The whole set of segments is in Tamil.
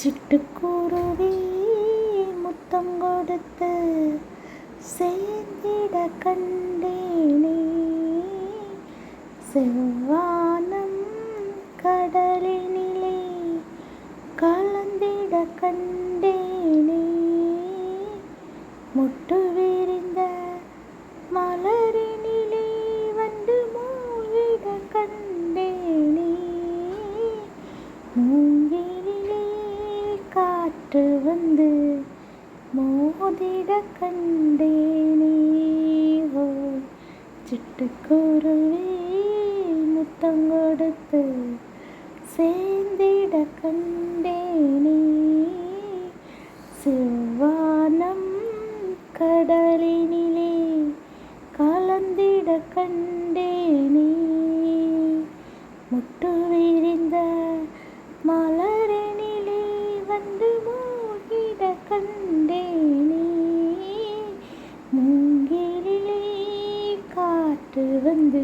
சிட்டுக்குருவி முத்தம் கொடுத்து சேர்ந்திட கண்டேனே. செவ்வானம் கடலினிலே கலந்திட கண்டேனே. முட்டு விரிந்த மலரினிலே வந்து மூழ்கிட கண்டேனே. மூங்கிலே காற்று வந்து மோதிட கண்டேனே. ஓ சிட்டுக்குருவி முத்தம் கொடுத்து சேர்ந்திட கண்டேனே. செவ்வானம் கடலினிலே கலந்திட கண்டேனே. முட்டு விரிந்த மலரினிலே வந்து மூழ்கிட கண்டேனே. மூங்கிலே காற்று வந்து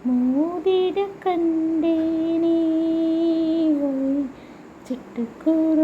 மோதிட கண்டேனே. சிட்டுக்குருவி